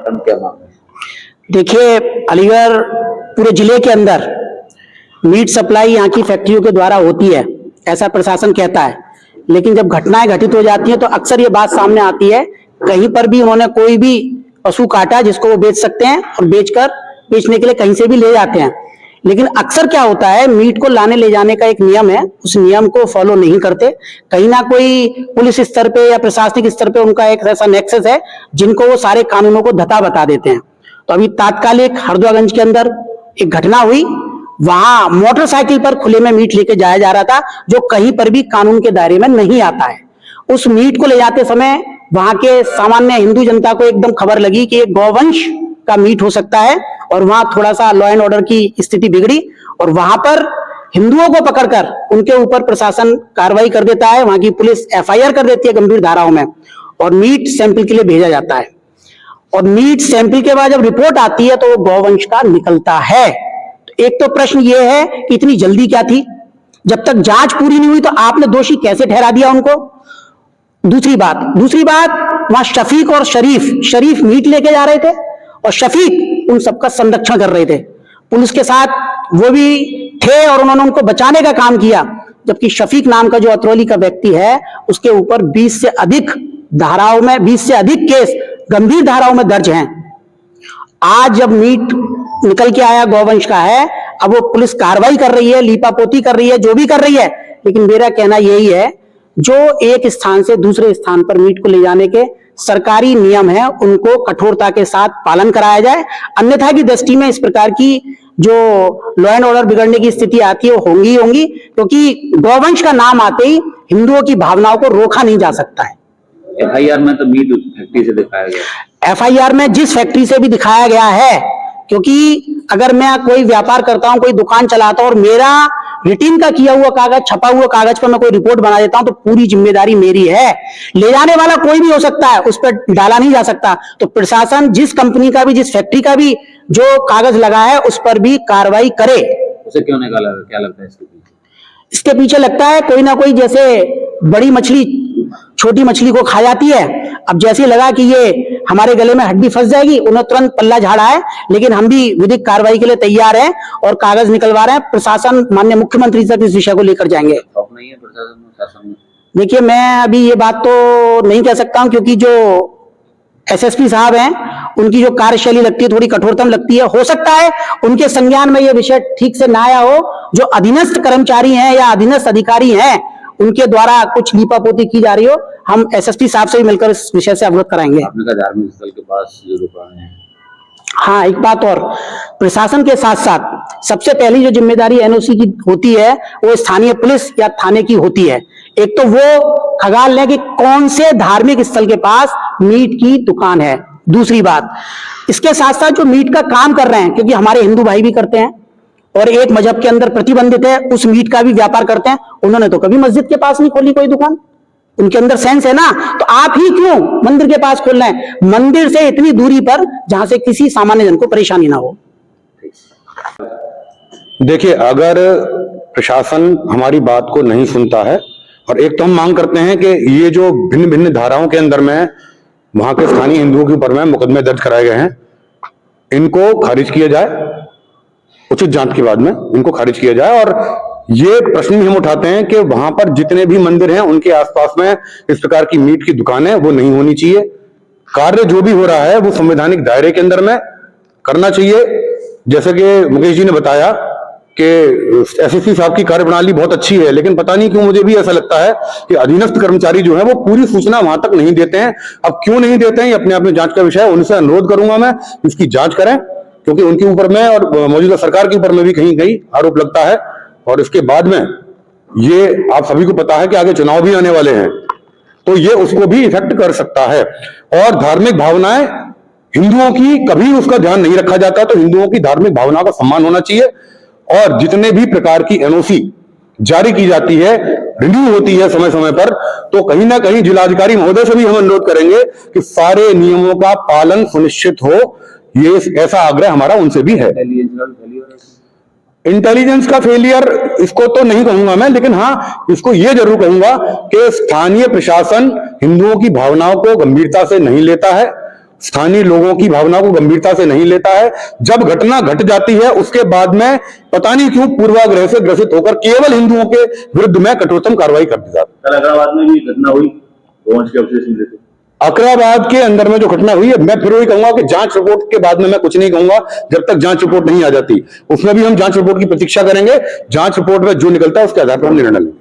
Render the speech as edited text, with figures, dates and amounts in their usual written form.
खत्म, क्या मांग है? देखिए, अलीगढ़ पूरे जिले के अंदर मीट सप्लाई यहाँ की फैक्ट्रियों के द्वारा होती है, ऐसा प्रशासन कहता है। लेकिन जब घटनाएं घटित हो जाती हैं तो अक्सर ये बात सामने आती है, कहीं पर भी उन्होंने कोई भी पशु काटा जिसको वो बेच सकते हैं और बेचने के लिए कहीं से भी ले जाते हैं। लेकिन अक्सर क्या होता है, मीट को लाने ले जाने का एक नियम है, उस नियम को फॉलो नहीं करते। कहीं ना कोई पुलिस स्तर पे या प्रशासनिक स्तर पे उनका एक ऐसा नेक्सस है जिनको वो सारे कानूनों को धता बता देते हैं। तो अभी तात्कालिक हरदोगंज के अंदर एक घटना हुई, वहां मोटरसाइकिल पर खुले में मीट लेके जाया जा रहा था जो कहीं पर भी कानून के दायरे में नहीं आता है। उस मीट को ले जाते समय वहां के सामान्य हिंदू जनता को एकदम खबर लगी कि एक गौवंश का मीट हो सकता है, और वहां थोड़ा सा लॉ एंड ऑर्डर की स्थिति बिगड़ी और वहां पर हिंदुओं को पकड़कर उनके ऊपर प्रशासन कार्रवाई कर देता है। वहां की पुलिस एफआईआर कर देती है गंभीर धाराओं में, और मीट सैंपल के लिए भेजा जाता है। और मीट सैंपल के बाद जब रिपोर्ट आती है तो वो गौवंश का निकलता है। एक तो प्रश्न ये है कि इतनी जल्दी क्या थी, जब तक जांच पूरी नहीं हुई तो आपने दोषी कैसे ठहरा दिया उनको। दूसरी बात वहां शफीक और शरीफ मीट लेके जा रहे थे और शफीक उन सबका संरक्षण कर रहे थे, पुलिस के साथ वो भी थे और उन्होंने उनको बचाने का काम किया। जबकि शफीक नाम का जो अतरौली का व्यक्ति है उसके ऊपर 20 से अधिक केस गंभीर धाराओं में दर्ज हैं। आज जब मीट निकल के आया गौवंश का है, अब वो पुलिस कार्रवाई कर रही है, लीपापोती कर रही है, जो भी कर रही है। लेकिन मेरा कहना यही है, जो एक स्थान से दूसरे स्थान पर मीट को ले जाने के सरकारी नियम है उनको कठोरता के साथ पालन कराया जाए। अन्यथा की दृष्टि में इस प्रकार की जो लॉ एंड ऑर्डर बिगड़ने की स्थिति आती है वो होंगी, क्योंकि गौवंश का नाम आते ही हिंदुओं की भावनाओं को रोका नहीं जा सकता है। एफआईआर में तो मीट फैक्ट्री से दिखाया गया, एफआईआर में जिस फैक्ट्री से भी दिखाया गया है, क्योंकि अगर मैं कोई व्यापार करता हूं, कोई दुकान चलाता हूं और मेरा रिटीन का किया हुआ कागज, छपा हुआ कागज पर मैं कोई रिपोर्ट बना देता हूं तो पूरी जिम्मेदारी मेरी है। ले जाने वाला कोई भी हो सकता है, उस पर डाला नहीं जा सकता। तो प्रशासन जिस कंपनी का भी, जिस फैक्ट्री का भी जो कागज लगा है उस पर भी कार्रवाई करे। उसे क्यों निकाला, क्या लगता है इसके पीछे? इसके पीछे लगता है कोई ना कोई, जैसे बड़ी मछली छोटी मछली को खा जाती है, अब जैसे लगा कि ये हमारे गले में हड्डी फंस जाएगी, उन्हें तुरंत पल्ला झाड़ा है। लेकिन हम भी विधिक कार्रवाई के लिए तैयार हैं और कागज निकलवा रहे हैं। प्रशासन माननीय मुख्यमंत्री तक इस विषय को लेकर जाएंगे। नहीं है प्रशासन में? देखिए, मैं अभी ये बात तो नहीं कह सकता हूं, क्योंकि जो एसएसपी साहब हैं उनकी जो कार्यशैली लगती है थोड़ी कठोरतम लगती है। हो सकता है उनके संज्ञान में ये विषय ठीक से ना आया हो, जो अधीनस्थ कर्मचारी हैं या अधीनस्थ अधिकारी हैं उनके द्वारा कुछ लीपापोती की जा रही हो। हम एसएसपी साहब से भी मिलकर इस विषय से अवगत कराएंगे। आपने कहा धार्मिक स्थल के पास जो दुकान है। हाँ, एक बात और, प्रशासन के साथ साथ सबसे पहली जो जिम्मेदारी एनओसी की होती है वो स्थानीय पुलिस या थाने की होती है। एक तो वो खंगाल लें कि कौन से धार्मिक स्थल के पास मीट की दुकान है। दूसरी बात, इसके साथ साथ जो मीट का काम कर रहे हैं, क्योंकि हमारे हिंदू भाई भी करते हैं और एक मजहब के अंदर प्रतिबंधित है, उस मीट का भी व्यापार करते हैं। उन्होंने तो कभी मस्जिद के पास नहीं खोली कोई दुकान, उनके अंदर सेंस है ना। तो आप ही क्यों मंदिर के पास खोल रहे हैं, मंदिर से इतनी दूरी पर जहां से किसी सामान्य जन को परेशानी ना हो। देखिए, अगर प्रशासन हमारी बात को नहीं सुनता है, और एक तो हम मांग करते हैं कि ये जो भिन्न भिन्न धाराओं के अंदर में वहां के स्थानीय हिंदुओं के ऊपर में मुकदमे दर्ज कराए गए हैं, इनको खारिज किया जाए, उचित जांच के बाद में इनको खारिज किया जाए। और ये प्रश्न भी हम उठाते हैं कि वहां पर जितने भी मंदिर हैं उनके आसपास में इस प्रकार की मीट की दुकानें वो नहीं होनी चाहिए। कार्य जो भी हो रहा है वो संवैधानिक दायरे के अंदर में करना चाहिए। जैसे कि मुकेश जी ने बताया कि एसएसपी साहब की कार्यप्रणाली बहुत अच्छी है, लेकिन पता नहीं क्यों मुझे भी ऐसा लगता है कि अधीनस्थ कर्मचारी जो है वो पूरी सूचना वहां तक नहीं देते हैं। अब क्यों नहीं देते हैं ये अपने आप में जांच का विषय है। उनसे अनुरोध करूंगा मैं इसकी जांच करें, क्योंकि उनके ऊपर में और मौजूदा सरकार के ऊपर में भी कहीं कहीं आरोप लगता है। और इसके बाद में ये आप सभी को पता है कि आगे चुनाव भी आने वाले हैं, तो ये उसको भी इफेक्ट कर सकता है। और धार्मिक भावनाएं हिंदुओं की कभी उसका ध्यान नहीं रखा जाता, तो हिंदुओं की धार्मिक भावनाओं का सम्मान होना चाहिए। और जितने भी प्रकार की एनओसी जारी की जाती है, रिन्यू होती है समय समय पर, तो कहीं ना कहीं जिलाधिकारी महोदय से भी हम अनुरोध करेंगे कि सारे नियमों का पालन सुनिश्चित हो। ये ऐसा आग्रह हमारा उनसे भी है। इंटेलिजेंस का फेलियर इसको तो नहीं कहूंगा मैं, लेकिन हाँ इसको ये जरूर कहूंगा कि स्थानीय प्रशासन हिंदुओं की भावनाओं को गंभीरता से नहीं लेता है। स्थानीय लोगों की भावनाओं को गंभीरता से नहीं लेता है। जब घटना घट जाती है उसके बाद में पता नहीं क्यों पूर्वाग्रह से ग्रसित होकर केवल हिंदुओं के विरुद्ध में कठोरतम कार्रवाई कर दी जाती है। कल अग्रवाद में भी घटना हुई, गोवंश के अवशेष मिले थे। अकराबाद के अंदर में जो घटना हुई है, मैं फिर वही कहूंगा कि जांच रिपोर्ट के बाद में मैं कुछ नहीं कहूंगा जब तक जांच रिपोर्ट नहीं आ जाती। उसमें भी हम जांच रिपोर्ट की प्रतीक्षा करेंगे। जांच रिपोर्ट में जो निकलता है उसके आधार पर हम निर्णय लेंगे।